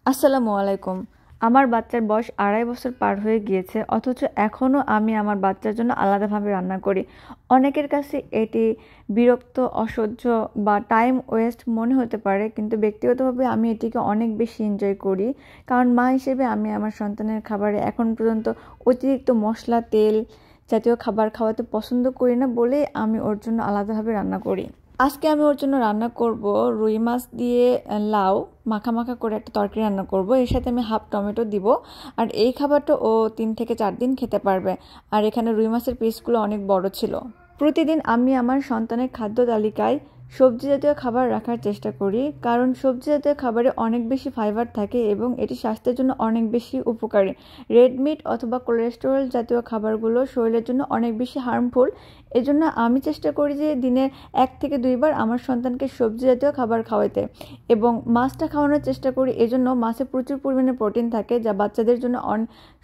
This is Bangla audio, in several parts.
আসসালামু আলাইকুম। আমার বাচ্চার বয়স 2.5 বছর পার হয়ে গিয়েছে, অথচ এখনও আমি আমার বাচ্চার জন্য আলাদাভাবে রান্না করি। অনেকের কাছে এটি বিরক্ত, অসহ্য বা টাইম ওয়েস্ট মনে হতে পারে, কিন্তু ব্যক্তিগতভাবে আমি এটিকে অনেক বেশি এনজয় করি। কারণ মা হিসেবে আমি আমার সন্তানের খাবারে এখন পর্যন্ত অতিরিক্ত মশলা, তেল জাতীয় খাবার খাওয়াতে পছন্দ করি না বলেই আমি ওর জন্য আলাদাভাবে রান্না করি। আজকে আমি ওর জন্য রান্না করব রুই মাছ দিয়ে লাউ মাখা মাখা করে একটা তরকারি রান্না করব। এর সাথে আমি হাফ টমেটো দিব। আর এই খাবারটা ও 3 থেকে 4 দিন খেতে পারবে। আর এখানে রুই মাছের পিসগুলো অনেক বড় ছিল। প্রতিদিন আমি আমার সন্তানের খাদ্য তালিকায় সবজি জাতীয় খাবার রাখার চেষ্টা করি, কারণ সবজি জাতীয় খাবারে অনেক বেশি ফাইবার থাকে এবং এটি স্বাস্থ্যের জন্য অনেক বেশি উপকারী। রেড মিট অথবা কোলেস্টেরল জাতীয় খাবারগুলো শরীরের জন্য অনেক বেশি হার্মফুল। এজন্য আমি চেষ্টা করি যে দিনে 1 থেকে 2 বার আমার সন্তানকে সবজি জাতীয় খাবার খাওয়াতে, এবং মাছটা খাওয়ানোর চেষ্টা করি। এজন্য মাছে প্রচুর পরিমাণে প্রোটিন থাকে, যা বাচ্চাদের জন্য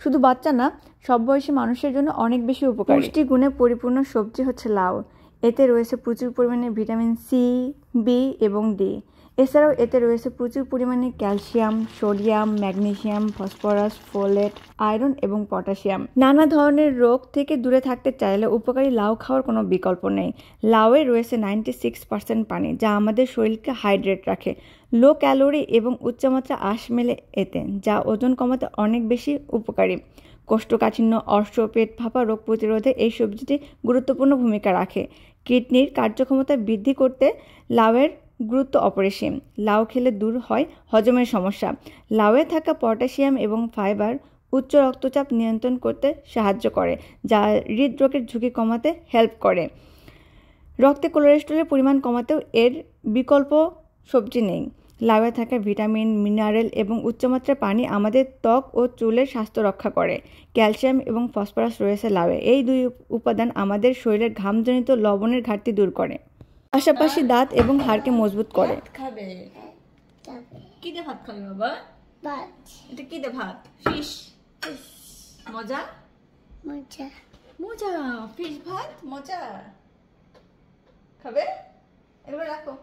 শুধু বাচ্চা না, সব বয়সী মানুষের জন্য অনেক বেশি উপকারী। পুষ্টিগুণে পরিপূর্ণ সবজি হচ্ছে লাউ। এতে রয়েছে প্রচুর পরিমাণে ভিটামিন সি, বি এবং ডি। এছাড়াও এতে রয়েছে প্রচুর পরিমাণে calcium, sodium, magnesium, phosphorus, folate, iron এবং পটাশিয়াম। নানা ধরনের রোগ থেকে দূরে থাকতে চাইলে উপকারী লাউ খাওয়ার কোনো বিকল্প নেই। লাউয়ে রয়েছে 96% পানি, যা আমাদের শরীরকে হাইড্রেট রাখে। লো ক্যালোরি এবং উচ্চমাত্রা আঁশ মেলে এতে, যা ওজন কমাতে অনেক বেশি উপকারী। কোষ্ঠকাঠিন্য, অর্শ, পেট ফাঁপা রোগ প্রতিরোধে এই সবজিটি গুরুত্বপূর্ণ ভূমিকা রাখে। কিডনির কার্যক্ষমতা বৃদ্ধি করতে লাউয়ের গুরুত্ব অপরিসীম। লাউ খেলে দূর হয় হজমের সমস্যা। লাউয়ে থাকা পটাশিয়াম এবং ফাইবার উচ্চ রক্তচাপ নিয়ন্ত্রণ করতে সাহায্য করে, যা হৃদরোগের ঝুঁকি কমাতে হেল্প করে। রক্তে কোলেস্টেরলের পরিমাণ কমাতেও এর বিকল্প সবজি নেই। লাউয়ে থাকা ভিটামিন, মিনারেল এবং উচ্চমাত্রার পানি আমাদের ত্বক ও চুলের স্বাস্থ্য রক্ষা করে। ক্যালসিয়াম এবং ফসফরাস রয়েছে লাউয়ে। এই দুই উপাদান আমাদের শরীরের ঘামজনিত লবণের ঘাটতি দূর করে, পাশাপাশি দাঁত এবং হাড়কে মজবুত করে। কি দিয়ে ভাত খাবে বাবা? ভাত। এটা কি দিয়ে ভাত? ফিশ। মজা মজা মজা। ফিশ ভাত মজা। খাবে? এগুলো রাখো।